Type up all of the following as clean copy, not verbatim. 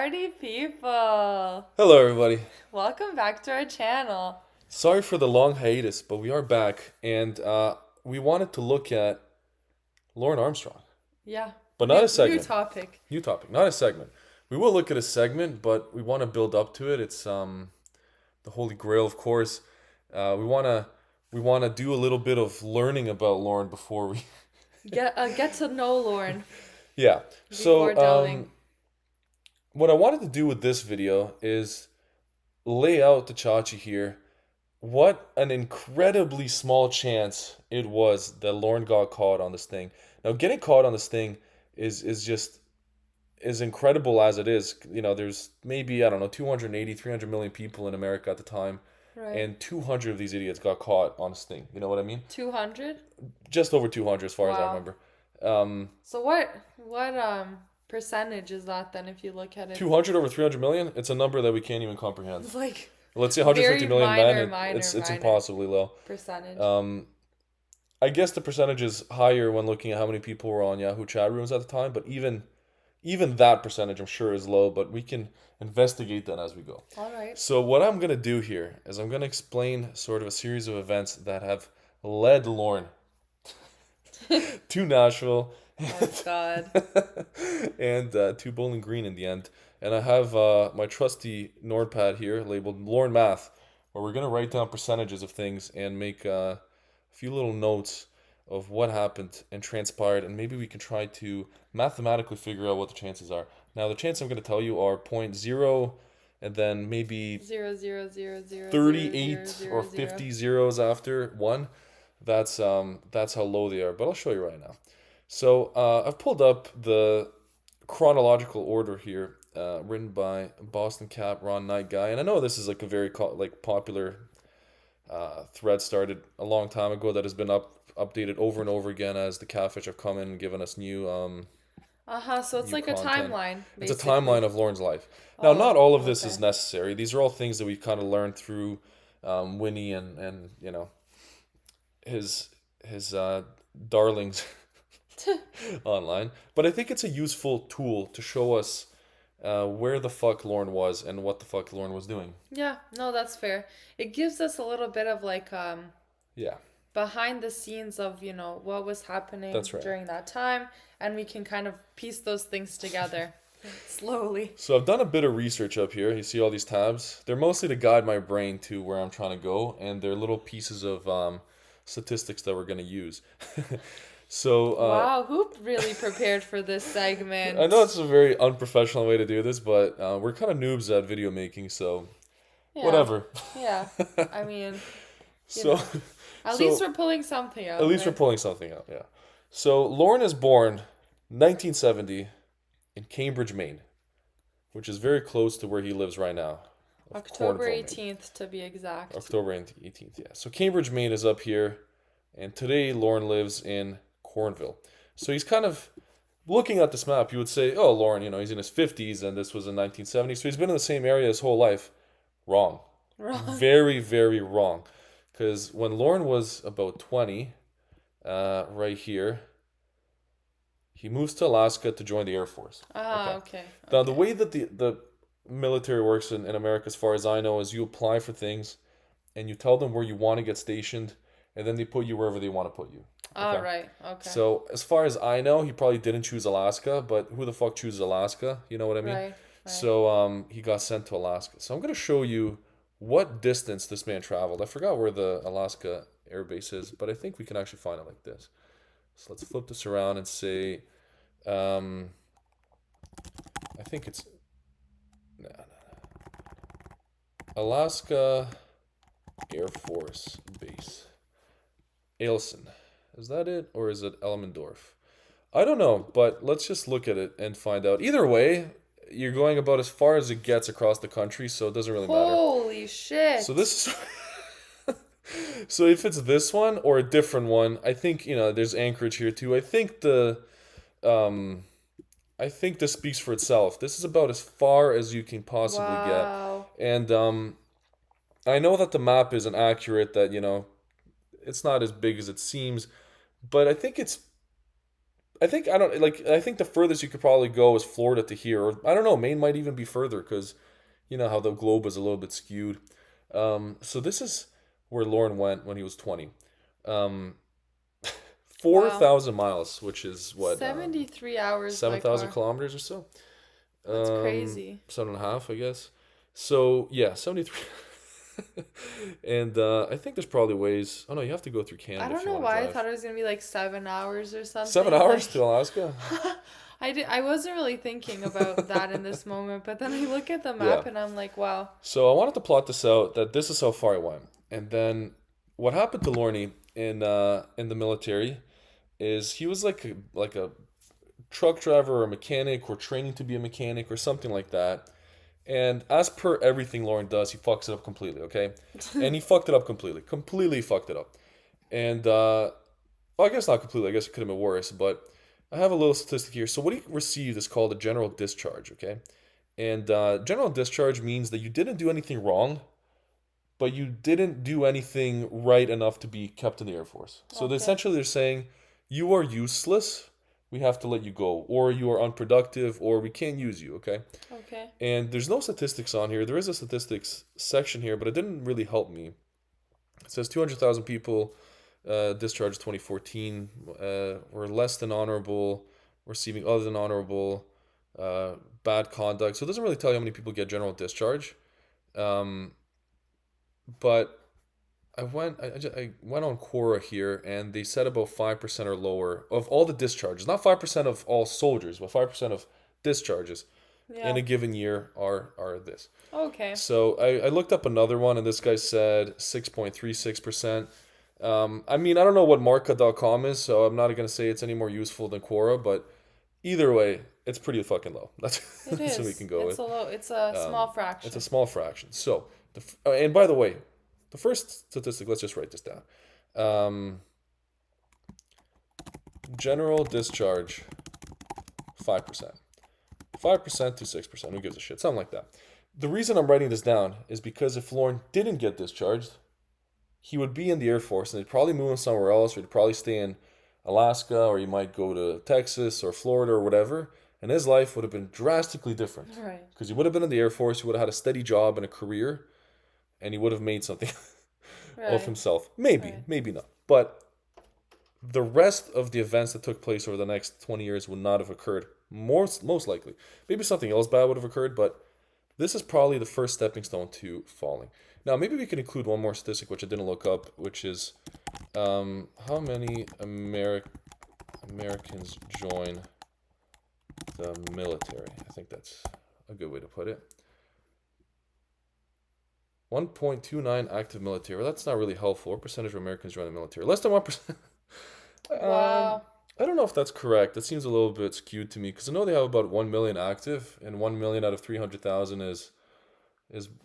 Party people! Hello, everybody. Welcome back to our channel. Sorry for the long hiatus, but we are back, and we wanted to look at Lorne Armstrong, Yeah. but not New, a new segment. topic. New topic, not a segment. We will look at a segment, but we want to build up to it. It's the Holy Grail, of course. We wanna do a little bit of learning about Lorne before we. Get to know Lorne Yeah. before So delving. what I wanted to do with this video is lay out the Chachi here. What an incredibly small chance it was that Lorne got caught on this thing. Now, getting caught on this thing is just as incredible as it is. There's maybe, I don't know, 280, 300 million people in America at the time, Right. and 200 of these idiots got caught on this thing. You know what I mean? 200? Just over 200 as far as I Wow. remember. Um, So what percentage is that then if you look at it? 200 over 300 million, it's a number that we can't even comprehend. It's like Let's say 150 very million minor, men, it's minor impossibly low. percentage. I guess the percentage is higher when looking at how many people were on Yahoo chat rooms at the time, but even that percentage I'm sure is low, but we can investigate that as we go. All right. So what I'm going to do here is I'm going to explain sort of a series of events that have led Lorne to Nashville Oh God. and to Bowling Green in the end. And I have my trusty notepad here labeled Lorne Math, where we're going to write down percentages of things and make a few little notes of what happened and transpired, and maybe we can try to mathematically figure out what the chances are. Now, the chances I'm going to tell you are 0.0 and then maybe 0.0000000. 38 or 50 zeros after 1. That's how low they are, but I'll show you right now. So I've pulled up the chronological order here, written by Boston Cap Ron Knight guy, and I know this is like a very popular thread started a long time ago that has been updated over and over again as the catfish have come in and given us new So it's new like a content. timeline, It's a basically. timeline of Lorne's life. Now, not Oh, all of this okay. is necessary. These are all things that we kind of learned through Winnie and his darlings online. But I think it's a useful tool to show us where the fuck Lorne was and what the fuck Lorne was doing. Yeah, no, that's fair. It gives us a little bit of like Yeah, behind the scenes of, what was happening that's right. during that time, and we can kind of piece those things together slowly. So I've done a bit of research up here. You see all these tabs? They're mostly to guide my brain to where I'm trying to go, and they're little pieces of statistics that we're going to use. So Wow, who really prepared for this segment? I know it's a very unprofessional way to do this, but we're kind of noobs at video making, so Yeah, whatever. yeah. I mean, you So, know, at so least we're pulling something out at least we're there. pulling something out, yeah. So Lorne is born 1970 in Cambridge, Maine, which is very close to where he lives right now, of October Cornville, Maine. 18th to be exact. October 18th, yeah. So Cambridge, Maine is up here, and today Lorne lives in Cornville. So he's kind of looking at this map, you would say, oh, Lorne, he's in his 50s and this was in 1970. So he's been in the same area his whole life. Wrong. Wrong. Very, very wrong. Because when Lorne was about 20, right here, he moves to Alaska to join the Air Force. Okay. Now, the way that the military works in America, as far as I know, is you apply for things and you tell them where you want to get stationed, and then they put you wherever they want to put you. All right. Okay. So, as far as I know, he probably didn't choose Alaska, but who the fuck chooses Alaska? You know what I mean? Right. So, he got sent to Alaska. So, I'm going to show you what distance this man traveled. I forgot where the Alaska Air Base is, but I think we can actually find it like this. So, let's flip this around and say, I think it's Alaska Air Force Base. Ailson. Is that it? Or is it Elmendorf? I don't know, but let's just look at it and find out. Either way, you're going about as far as it gets across the country, so it doesn't really matter. Holy shit. So this is... So if it's this one or a different one, I think, there's Anchorage here too. I think this speaks for itself. This is about as far as you can possibly Wow. get. And I know that the map isn't accurate, that, it's not as big as it seems, but I think it's I think I don't like. I think the furthest you could probably go is Florida to here, or I don't know. Maine might even be further because you know how the globe is a little bit skewed. So this is where Lorne went when he was 20. Um, four Wow. thousand miles, which is what 73 hours by 7,000 car. kilometers or so. That's crazy. 7.5, I guess. So yeah, 73. And I think there's probably ways. Oh no, you have to go through I Canada if don't you know want to why I drive. thought it was gonna be like 7 hours or something. 7 hours Like, to Alaska. I wasn't really thinking about that in this moment, but then I look at the Yeah. map and I'm like, wow. So I wanted to plot this out that this is how far I went, and then what happened to Lorne in the military is he was like a truck driver or a mechanic or training to be a mechanic or something like that. And as per everything Lorne does, he fucks it up completely, okay? And he fucked it up completely. Completely fucked it up. And, well, I guess not completely. I guess it could have been worse. But I have a little statistic here. So what he received is called a general discharge, okay? And general discharge means that you didn't do anything wrong, but you didn't do anything right enough to be kept in the Air Force. So Okay. essentially they're saying, you are useless. We have to let you go. Or you are unproductive, or we can't use you, okay? Okay. And there's no statistics on here. There is a statistics section here, but it didn't really help me. It says 200,000 people discharged 2014 were less than honorable, receiving other than honorable, bad conduct. So it doesn't really tell you how many people get general discharge. Um, but I went on Quora here, and they said about 5% or lower of all the discharges. Not 5% of all soldiers, but 5% of discharges in Yeah. a given year are this. Okay. So I looked up another one, and this guy said 6.36%. I mean, I don't know what marca.com is, so I'm not going to say it's any more useful than Quora, but either way, it's pretty fucking low. That's, It that's what we is. can go It's with. a low. It's a small It's a fraction. small fraction. So, and by the way, the first statistic, let's just write this down. Um, general discharge, 5%. 5% to 6%. Who gives a shit? Something like that. The reason I'm writing this down is because if Lorne didn't get discharged, he would be in the Air Force and they'd probably move him somewhere else, or he'd probably stay in Alaska, or he might go to Texas or Florida or whatever. And his life would have been drastically different Right. because he would have been in the Air Force, he would have had a steady job and a career, and he would have made something of Right. himself. Maybe, Right. maybe not. But the rest of the events that took place over the next 20 years would not have occurred. Most likely. Maybe something else bad would have occurred, but this is probably the first stepping stone to falling. Now, maybe we can include one more statistic, which I didn't look up, which is how many Americans join the military. I think that's a good way to put it. 1.29 active military. Well, that's not really helpful. What percentage of Americans join the military? Less than 1%. Wow. I don't know if that's correct. That seems a little bit skewed to me because I know they have about 1 million active, and 1 million out of 300,000 is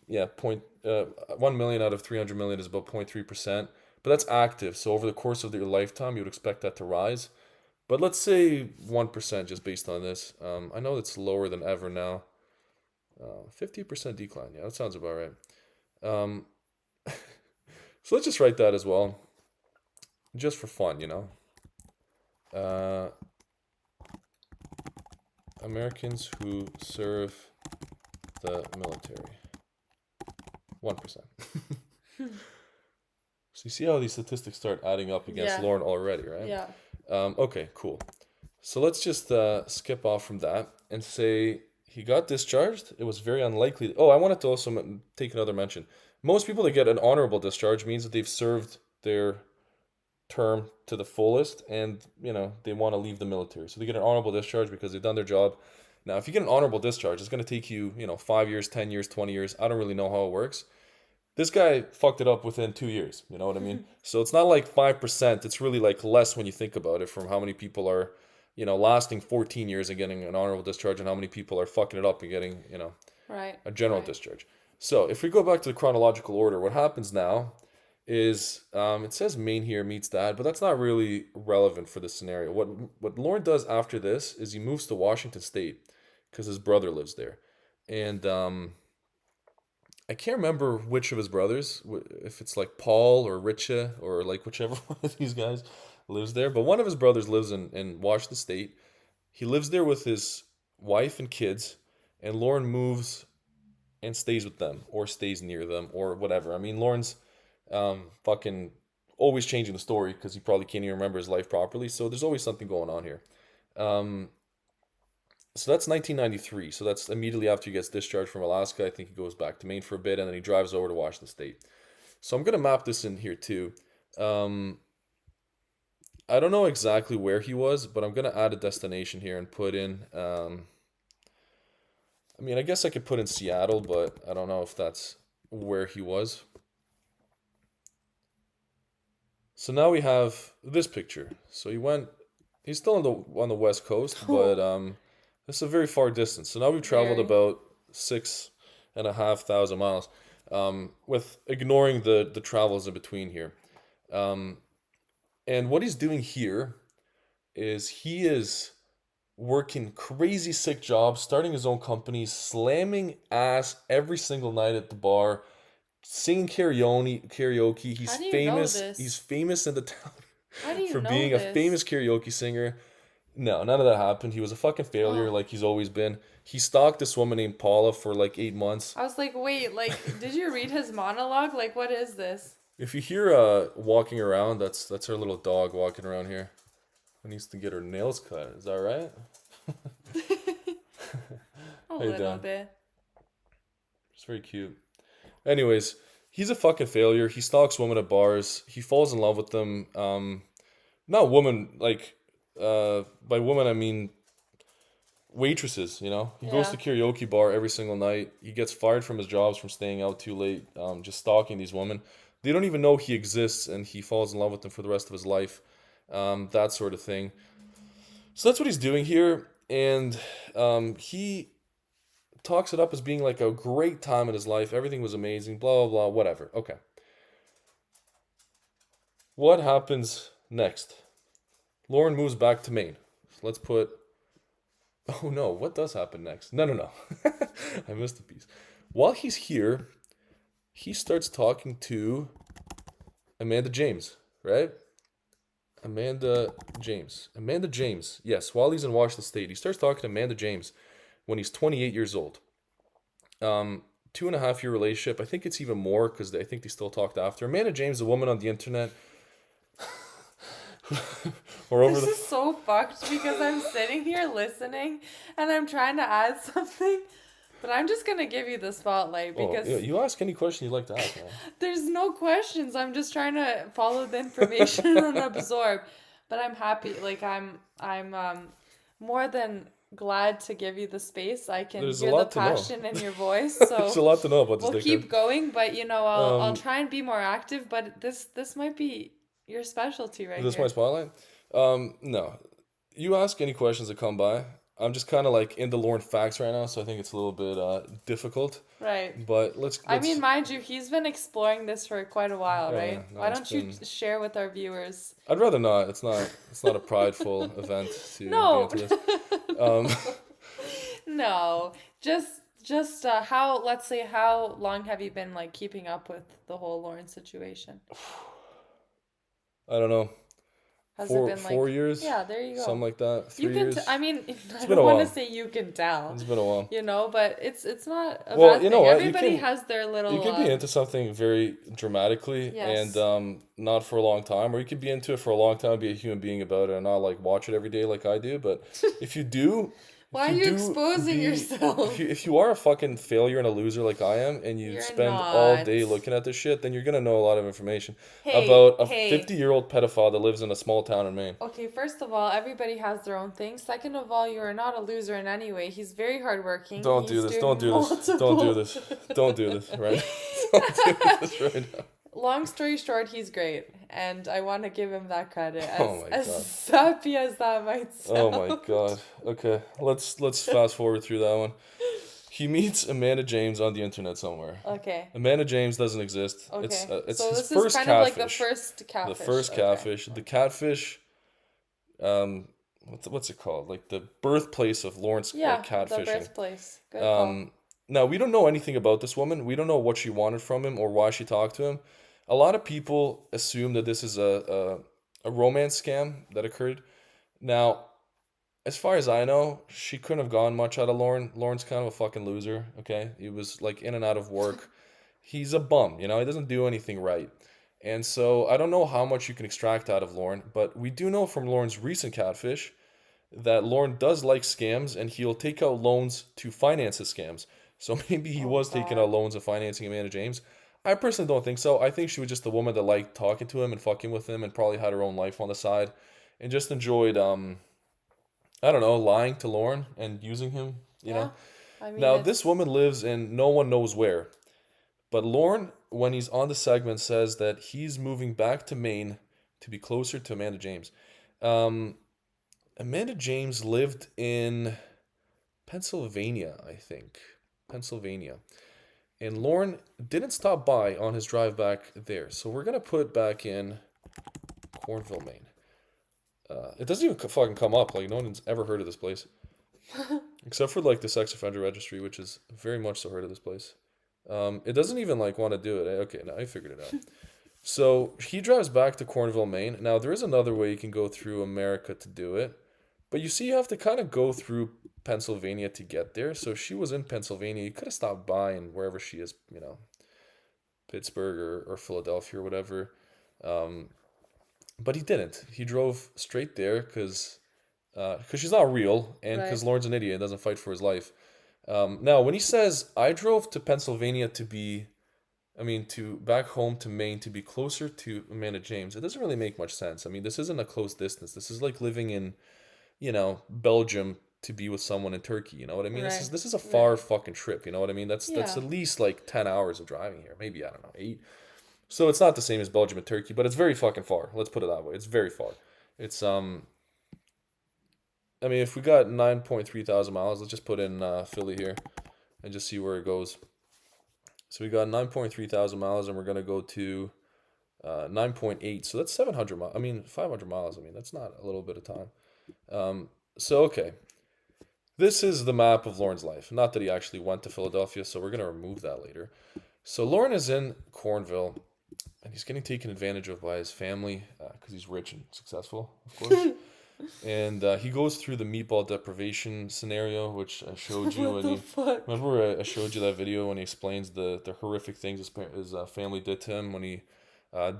yeah, 1 million out of 300 million is about 0.3%. But that's active. So over the course of their lifetime, you would expect that to rise. But let's say 1% just based on this. I know it's lower than ever now. 50% decline. Yeah, that sounds about right. Um, so let's just write that as well, just for fun, you know. Americans who serve the military. 1%. So you see how these statistics start adding up against Yeah. Lorne already, right? Yeah. Okay, cool. So let's just skip off from that and say he got discharged. It was very unlikely. Oh, I wanted to also take another mention. Most people that get an honorable discharge means that they've served their term to the fullest, and you know they want to leave the military, so they get an honorable discharge because they've done their job. Now, if you get an honorable discharge, it's going to take you 5 years, 10 years, 20 years. I don't really know how it works. This guy fucked it up within 2 years. You know what I mean? So it's not like 5%. It's really like less when you think about it, from how many people are lasting 14 years and getting an honorable discharge, and how many people are fucking it up and getting Right. a general Right. discharge. So if we go back to the chronological order, what happens now is it says Maine here meets that, but that's not really relevant for this scenario. What Lorne does after this is he moves to Washington State because his brother lives there, and I can't remember which of his brothers, if it's like Paul or Richa or like whichever one of these guys. lives there. But one of his brothers lives in Washington State. He lives there with his wife and kids, and Lorne moves and stays with them or stays near them or whatever. I mean, Lorne's fucking always changing the story because he probably can't even remember his life properly. So there's always something going on here. So that's 1993. So that's immediately after he gets discharged from Alaska. I think he goes back to Maine for a bit, and then he drives over to Washington State. So I'm going to map this in here too. I don't know exactly where he was, but I'm going to add a destination here and put in... I mean, I guess I could put in Seattle, but I don't know if that's where he was. So now we have this picture. So he's still on the West Coast, but this is a very far distance. So now we've traveled about 6,500 miles, with ignoring the travels in between here. And what he's doing here is he is working crazy sick jobs, starting his own company, slamming ass every single night at the bar, singing karaoke. He's How do you famous. know this? He's famous in the town How do you for know being this? a famous karaoke singer. No, none of that happened. He was a fucking failure, like he's always been. He stalked this woman named Paula for like 8 months. I was like, wait, like, did you read his monologue? Like, what is this? If you hear walking around, that's our little dog walking around here. Who needs to get her nails cut? Is that right? A How you little doing? bit. It's very cute. Anyways, he's a fucking failure. He stalks women at bars. He falls in love with them. Not women, like, by women I mean waitresses, you know? He goes to karaoke bar every single night. He gets fired from his jobs from staying out too late, just stalking these women. They don't even know he exists, and he falls in love with them for the rest of his life. That sort of thing. So that's what he's doing here, and he talks it up as being like a great time in his life. Everything was amazing, blah, blah, blah, whatever. Okay. What happens next? Lorne moves back to Maine. So let's put... Oh no, what does happen next? No. I missed a piece. While he's here, he starts talking to Amanda James, right? Amanda James. Yes, while he's in Washington State, he starts talking to Amanda James when he's 28 years old. 2.5-year relationship. I think it's even more because I think they still talked after. Amanda James, a woman on the internet. This is so fucked because I'm sitting here listening and I'm trying to add something, but I'm just going to give you the spotlight because... you ask any question you'd like to ask, man. There's no questions. I'm just trying to follow the information and absorb. But I'm happy. Like I'm more than glad to give you the space. I can hear the passion in your voice. So there's a lot to know about this. We'll keep going, but I'll try and be more active. But this might be your specialty right here. This my spotlight? No. You ask any questions that come by. I'm just kind of like into Lorne facts right now, so I think it's a little bit difficult. Right. But let's... I mean, mind you, he's been exploring this for quite a while, right? Yeah, no, Why don't you share with our viewers? I'd rather not. It's not a prideful event to No. be into this. No. Just how long have you been like keeping up with the whole Lorne situation? I don't know. Has it been 4 years? Yeah, there you go. Something like that. 3 you can years. I mean, I don't want to say you can tell. It's been a while. But it's not a Well, bad you thing. know what? Everybody has their little... You could be into something very dramatically and not for a long time, or you could be into it for a long time and be a human being about it and not like watch it every day like I do. But if you do... Why are you exposing yourself? If you are a fucking failure and a loser like I am, and you spend all day looking at this shit, then you're gonna know a lot of information about a 50-year-old pedophile that lives in a small town in Maine. Okay, first of all, everybody has their own thing. Second of all, you are not a loser in any way. He's very hardworking. Don't do this. Don't do this. Don't do this. Don't do this. Right? Don't do this right now. Long story short, he's great, and I want to give him that credit. As God. sappy as that might sound. Oh my God. Okay, let's fast forward through that one. He meets Amanda James on the internet somewhere. Okay. Amanda James doesn't exist. Okay. It's so his this first is kind catfish. of like the first catfish. The first catfish. The catfish. What's it called? Like the birthplace of Lawrence catfishing. The birthplace. Good call. Now we don't know anything about this woman. We don't know what she wanted from him or why she talked to him. A lot of people assume that this is a a romance scam that occurred. Now, as far as I know, she couldn't have gone much out of Lorne. Lorne's kind of a fucking loser, okay? He was like in and out of work. He's a bum, you know, he doesn't do anything right. And so I don't know how much you can extract out of Lorne, but we do know from Lorne's recent catfish that Lorne does like scams and he'll take out loans to finance his scams. So maybe he Oh was taking out God. loans and financing Amanda James. I personally don't think so. I think she was just a woman that liked talking to him and fucking with him and probably had her own life on the side and just enjoyed I don't know, lying to Lorne and using him, you know. Yeah. I mean, Now this it's woman lives in no one knows where. But Lorne, when he's on the segment, says that he's moving back to Maine to be closer to Amanda James. Um, Amanda James lived in Pennsylvania, I think. Pennsylvania. And Lorne didn't stop by on his drive back there. So we're going to put back in Cornville, Maine. It doesn't even fucking come up. Like, no one's ever heard of this place. Except for, like, the sex offender registry, which is very much so heard of this place. It doesn't even, like, want to do it. Okay, now I figured it out. So he drives back to Cornville, Maine. Now, there is another way you can go through America to do it. But you see, you have to kind of go through Pennsylvania to get there. So she was in Pennsylvania. You could have stopped by and wherever she is, you know, Pittsburgh or Philadelphia or whatever. Um, but he didn't. He drove straight there because she's not real and right. because Lorne's an idiot and doesn't fight for his life. Now, when he says, I drove to Pennsylvania to back home to Maine to be closer to Amanda James, it doesn't really make much sense. I mean, this isn't a close distance. This is like living in, you know, Belgium to be with someone in Turkey. You know what I mean? Right. This is a far Right. fucking trip. You know what I mean? That's Yeah. at least like 10 hours of driving here. Maybe, I don't know, 8. So it's not the same as Belgium and Turkey, but it's very fucking far. Let's put it that way. It's very far. It's I mean, if we got 9.3 thousand miles, let's just put in Philly here and just see where it goes. So we got 9.3 thousand miles, and we're gonna go to 9.8. So that's 700 miles. I mean, 500 miles. I mean, that's not a little bit of time. So okay, this is the map of Lorne's life. Not that he actually went to Philadelphia, so we're gonna remove that later. So Lorne is in Cornville, and he's getting taken advantage of by his family because he's rich and successful, of course. And he goes through the meatball deprivation scenario, which I showed you What when the fuck? remember I showed you that video when he explains the horrific things his family did to him when he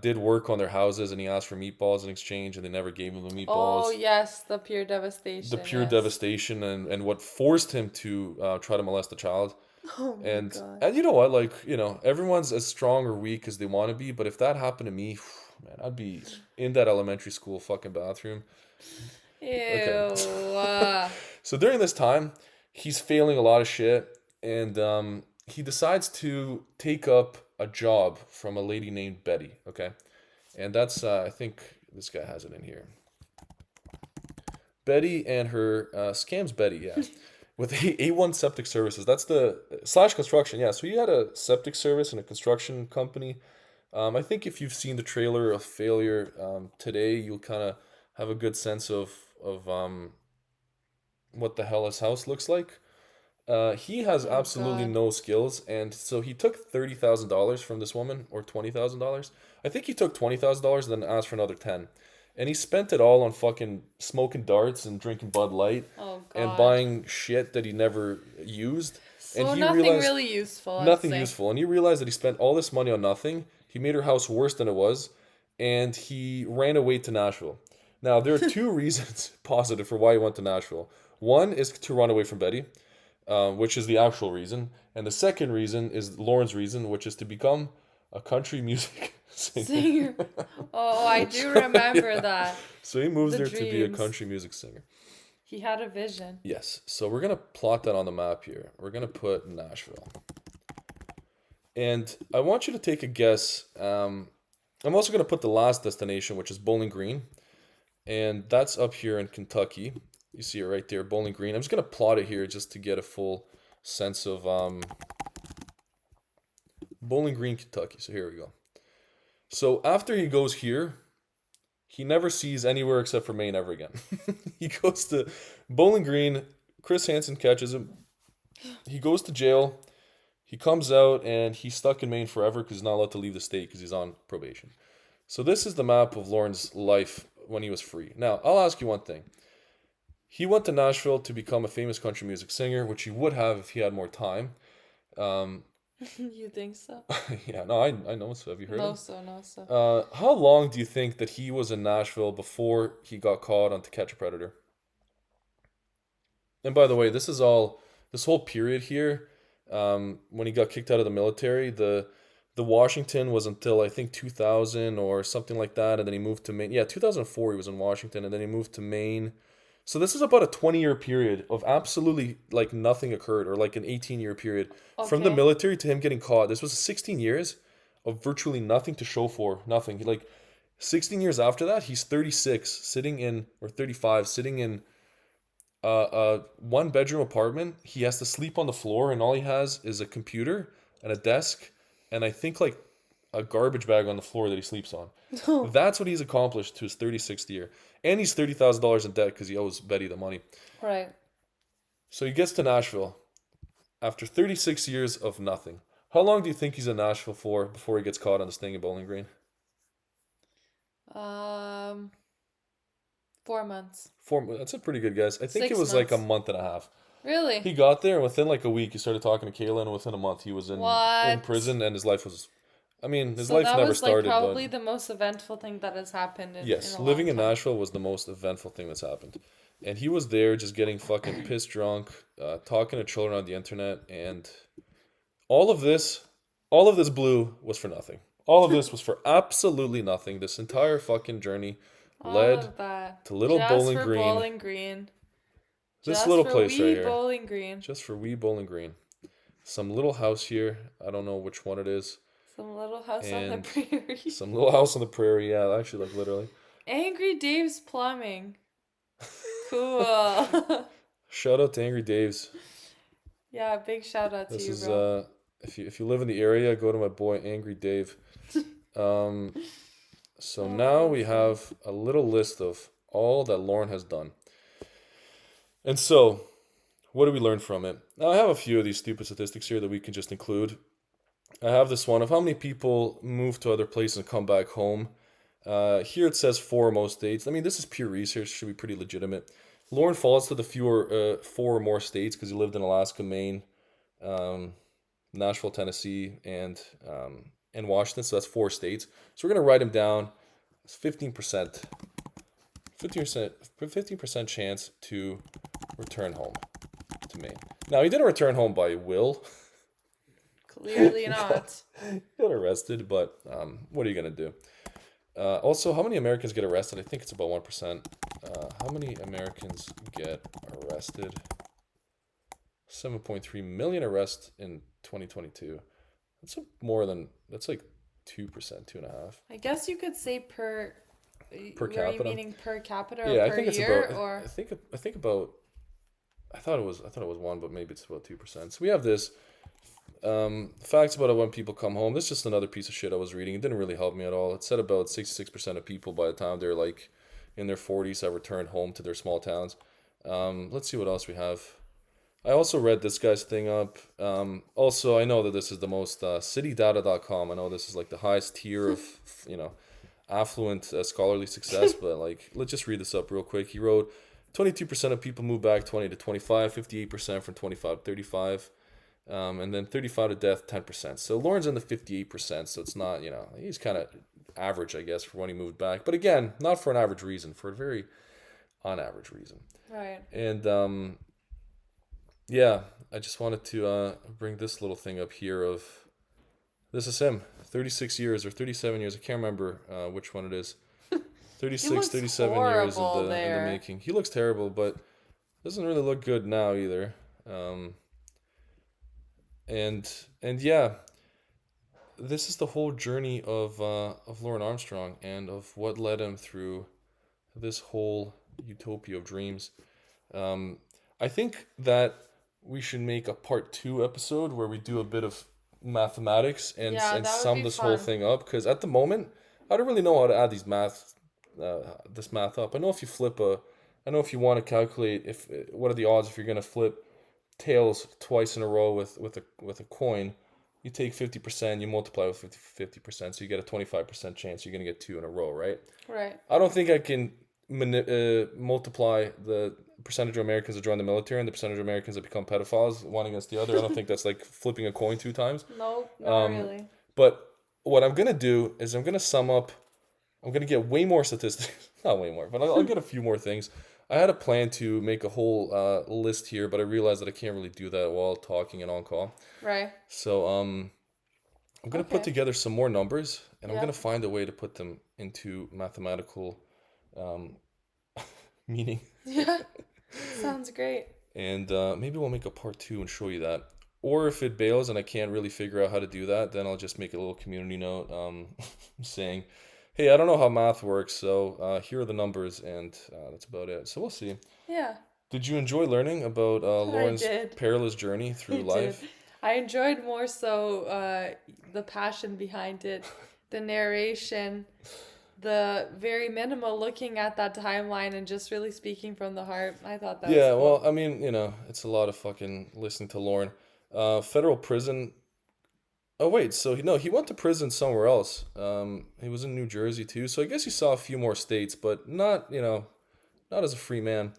did work on their houses and he asked for meatballs in exchange and they never gave him the Oh meatballs. yes, the pure The devastation. pure Yes. devastation and what forced him to try to molest a child. Oh my And God. and you know what, like, you know, everyone's as strong or weak as they want to be, but if that happened to me, man, I'd be in that elementary school fucking bathroom. Okay. Ew. So during this time, he's failing a lot of shit, and he decides to take up a job from a lady named Betty. Okay, and that's I think this guy has it in here. Betty and her scams Betty, yeah, with A1 Septic Services. That's the slash construction, yeah. So he had a septic service and a construction company. I think if you've seen the trailer of Failure today, you'll kind of have a good sense of what the hell his house looks like. He has Oh absolutely God. no skills, and so he took $30,000 from this woman, or $20,000. I think he took $20,000 and then asked for another 10, and he spent it all on fucking smoking darts and drinking Bud Light Oh and God. buying shit that he never used. And So he nothing realized really useful, I'd nothing say. useful, and he realized that he spent all this money on nothing. He made her house worse than it was, and he ran away to Nashville. Now there are two reasons positive for why he went to Nashville. One is to run away from Betty, which is the actual reason. And the second reason is Lorne's reason, which is to become a country music singer. Singer. Oh, I do remember that. So he moves The there to be a dreams. country music singer. He had a vision. Yes. So we're going to plot that on the map here. We're going to put Nashville. And I want you to take a guess. I'm also going to put the last destination, which is Bowling Green. And that's up here in Kentucky. You see it right there, Bowling Green. I'm just going to plot it here just to get a full sense of Bowling Green, Kentucky. So here we go. So after he goes here, he never sees anywhere except for Maine ever again. He goes to Bowling Green. Chris Hansen catches him. He goes to jail. He comes out and he's stuck in Maine forever because he's not allowed to leave the state because he's on probation. So this is the map of Lorne's life when he was free. Now, I'll ask you one thing. He went to Nashville to become a famous country music singer, which he would have if he had more time. You think so? Yeah, no, I know. So have you heard him? No, so. How long do you think that he was in Nashville before he got caught on To Catch a Predator? And by the way, this whole period here, when he got kicked out of the military, the Washington was until I think 2000 or something like that, and then he moved to Maine. Yeah, 2004 he was in Washington, and then he moved to Maine. So this is about a 20-year period of absolutely like nothing occurred, or like an 18-year period from the military to him getting caught. This was 16 years of virtually nothing to show for, nothing. Like 16 years after that, he's 36, sitting in, or 35, sitting in a one-bedroom apartment. He has to sleep on the floor, and all he has is a computer and a desk, and I think like a garbage bag on the floor that he sleeps on. That's what he's accomplished to his 36th year. And he's $30,000 in debt because he owes Betty the money. Right. So he gets to Nashville after 36 years of nothing. How long do you think he's in Nashville for before he gets caught on this thing in Bowling Green? 4 months. That's a pretty good guess. I think 6 it was months. like a month and a half. Really? He got there, and within like a week, he started talking to Kayla, and within a month, he was in prison, and his life was... I mean, his life never started. That was like probably the most eventful thing that has happened in Yes, in a living long in Nashville was the most eventful thing that's happened. And he was there just getting fucking pissed drunk, talking to children on the internet, and all of this blue was for nothing. All of this was for absolutely nothing. This entire fucking journey led to little Bowling Green. Bowling Green. This little place right here. Bowling Green. Just for wee Bowling Green. Some little house here. I don't know which one it is. Some little house on the prairie. Some little house on the prairie, yeah, actually, like literally. Angry Dave's Plumbing. Cool. Shout out to Angry Dave's. Yeah, big shout out to you, This is bro. if you live in the area, go to my boy Angry Dave. So now we have a little list of all that Lorne has done. And so, what do we learn from it? Now, I have a few of these stupid statistics here that we can just include. I have this one of how many people move to other places and come back home. Here it says 4 most states. I mean, this is pure research. Should be pretty legitimate. Lorne falls to the 4 or more states because he lived in Alaska, Maine, Nashville, Tennessee, and Washington. So that's 4 states. So we're going to write him down. It's 15%. 15% chance to return home to Maine. Now, he didn't return home by will. Clearly not. He got arrested, but what are you going to do? Also, how many Americans get arrested? I think it's about 1%. How many Americans get arrested? 7.3 million arrests in 2022. That's like 2%, 2.5%. I guess you could say per capita. Are you meaning per capita or yeah, per I think it's year? about. Or I think about. I thought it was 1, but maybe it's about 2%. So we have this. Facts about when people come home. This is just another piece of shit I was reading. It didn't really help me at all. It said about 66% of people by the time they're like in their 40s have returned home to their small towns. Let's see what else we have. I also read this guy's thing up. Also, I know that this is the most citydata.com. I know this is like the highest tier of affluent scholarly success, but like let's just read this up real quick. He wrote 22% of people move back 20 to 25, 58% from 25 to 35. And then 35 to death, 10%. So Lorne's in the 58%, so it's not, he's kind of average, I guess, for when he moved back. But again, not for an average reason, for a very unaverage reason. right. And, yeah, I just wanted to bring this little thing up here of, this is him, 36 years or 37 years, I can't remember which one it is. 36, 37 years in the making. He looks terrible, but doesn't really look good now either. And yeah, this is the whole journey of Lorne Armstrong and of what led him through this whole utopia of dreams. I think that we should make a part 2 episode where we do a bit of mathematics and sum this whole thing up, because at the moment I don't really know how to add this math up. I know if you want to calculate what are the odds if you're gonna flip tails twice in a row with a coin, You take 50%, you multiply with 50%, so you get a 25% chance you're going to get 2 in a row, right? Right. I don't think I can multiply the percentage of Americans that join the military and the percentage of Americans that become pedophiles, one against the other. I don't think that's like flipping a coin 2 times. Nope, not really. But what I'm going to do is I'm going to sum up, I'm going to get way more statistics. Not way more, but I'll get a few more things. I had a plan to make a whole list here, but I realized that I can't really do that while talking and on call. Right. So I'm going to put together some more numbers, and I'm going to find a way to put them into mathematical meaning. Yeah, sounds great. And maybe we'll make a part 2 and show you that. Or if it bails and I can't really figure out how to do that, then I'll just make a little community note saying, hey, I don't know how math works, so here are the numbers, and that's about it. So we'll see. Yeah. Did you enjoy learning about Lorne's perilous journey through life? I enjoyed more so the passion behind it, the narration, the very minimal looking at that timeline and just really speaking from the heart. I thought that was cool. Well, I mean, it's a lot of fucking listening to Lorne. Federal prison. Oh wait, so he went to prison somewhere else. He was in New Jersey too, so I guess he saw a few more states, but not as a free man.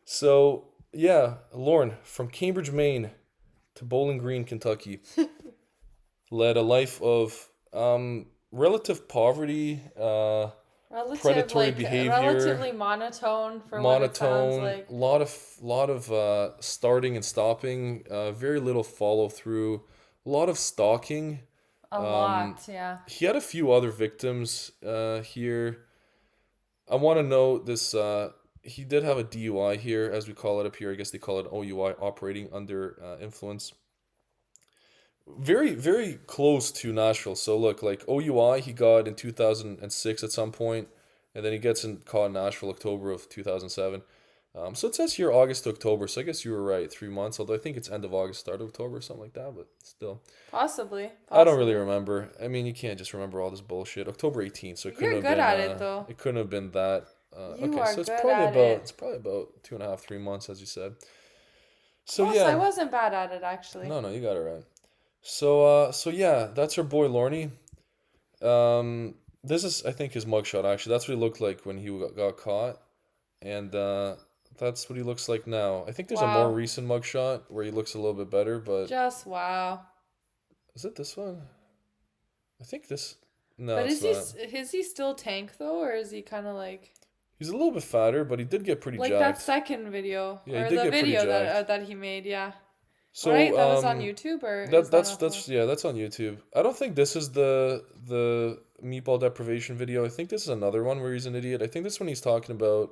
So yeah, Lorne from Cambridge, Maine, to Bowling Green, Kentucky, led a life of relative poverty, predatory behavior, relatively monotone for what it sounds like. Lot of starting and stopping, very little follow through. A lot of stalking. A lot, yeah. He had a few other victims here. I want to note this. He did have a DUI here, as we call it up here. I guess they call it OUI, operating under influence. Very, very close to Nashville. So look, like OUI, he got in 2006 at some point, and then he gets caught in Nashville October of 2007. So it says here August to October, so I guess you were right, 3 months, although I think it's end of August, start of October, something like that, but still. Possibly. I don't really remember. I mean, you can't just remember all this bullshit. October 18th, so it couldn't have been... You're good at it, though. It couldn't have been that... it's probably about 2.5, 3 months, as you said. So yeah. I wasn't bad at it, actually. No, you got it right. So yeah, that's our boy Lorne. This is, I think, his mugshot, actually. That's what he looked like when he got caught. And that's what he looks like now. I think there's a more recent mugshot where he looks a little bit better, but... Just wow. Is it this one? I think this... No, but is he still tank, though, or is he kind of like... He's a little bit fatter, but he did get pretty jacked. Like that second video. Yeah, or the video that he made, yeah. So, right? That was on YouTube, or that's on YouTube. I don't think this is the meatball deprivation video. I think this is another one where he's an idiot. I think this one he's talking about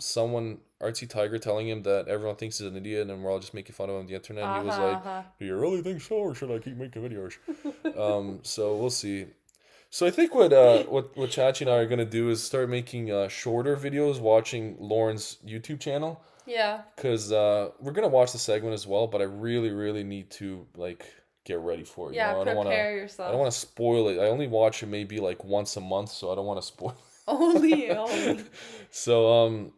someone, Artsy Tiger, telling him that everyone thinks he's an idiot and we're all just making fun of him on the internet. And he was like, do you really think so, or should I keep making videos? So we'll see. So I think what Chachi and I are gonna do is start making shorter videos, watching Lorne's YouTube channel. Yeah. Because we're gonna watch the segment as well, but I really, really need to get ready for it. Yeah, prepare yourself. I don't want to spoil it. I only watch it maybe once a month, so I don't want to spoil it. Only. So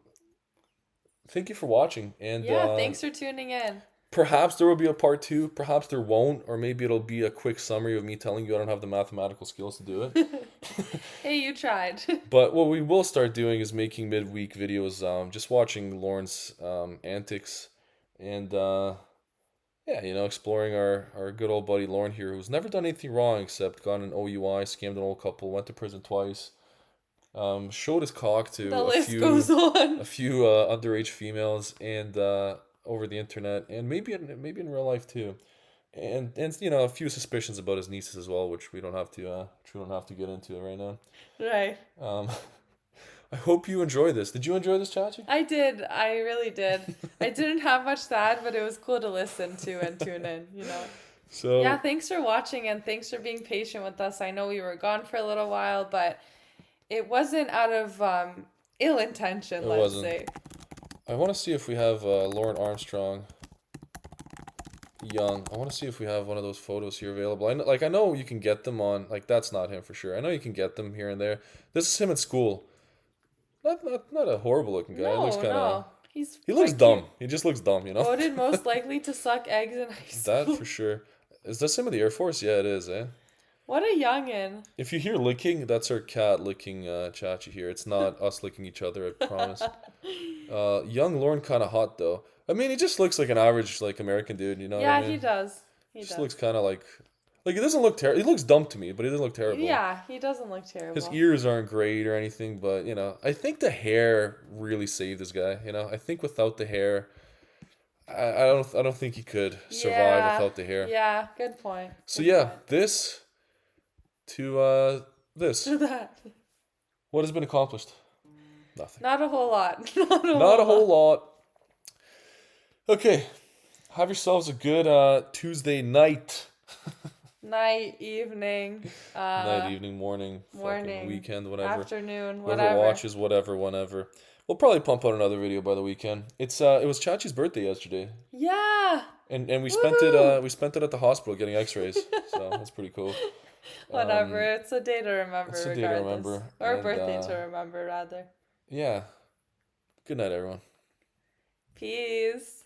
thank you for watching, and thanks for tuning in. Perhaps there will be a part 2, perhaps there won't, or maybe it'll be a quick summary of me telling you I don't have the mathematical skills to do it. Hey, you tried. But what we will start doing is making midweek videos, just watching Lorne's antics, and exploring our good old buddy Lorne here, who's never done anything wrong except gone an OUI, scammed an old couple, went to prison twice, showed his cock to a few underage females, and over the internet, and maybe in real life too, and a few suspicions about his nieces as well, which we don't have to get into right now. Right. I hope you enjoy this. Did you enjoy this, Chachi? I did. I really did. I didn't have much to add, but it was cool to listen to and tune in. So yeah, thanks for watching, and thanks for being patient with us. I know we were gone for a little while, but it wasn't out of ill intention. Let's say. I want to see if we have Lorne Armstrong young. I want to see if we have one of those photos here available. I know you can get them on, that's not him for sure. I know you can get them here and there. This is him at school. Not a horrible looking guy. No, he looks dumb. He just looks dumb, Voted most likely to suck eggs in high school. That for sure. Is that some of the Air Force? Yeah, it is, eh? What a youngin'. If you hear licking, that's our cat licking Chachi here. It's not us licking each other, I promise. Young Lorne kind of hot though. I mean, he just looks like an average like American dude. You know what I Yeah, mean? he does. He Just does. looks kind of like he doesn't look terrible. He looks dumb to me, but he doesn't look terrible. Yeah, he doesn't look terrible. His ears aren't great or anything, but I think the hair really saved this guy. I think without the hair, I don't think he could survive without the hair. Yeah, good point. So Good yeah, point. this to this. That. What has been accomplished? Nothing. Not a whole lot. Not a whole lot. Okay, have yourselves a good Tuesday night. Night, evening, Night, evening, morning, morning, weekend, whatever. afternoon, Whoever whatever. watches, whatever, whenever. We'll probably pump out another video by the weekend. It was Chachi's birthday yesterday. Yeah. And we spent it at the hospital getting X-rays. So that's pretty cool. Whatever. It's a day to remember. It's a day to regardless. remember. Or a And, birthday to remember, rather. Yeah. Good night, everyone. Peace.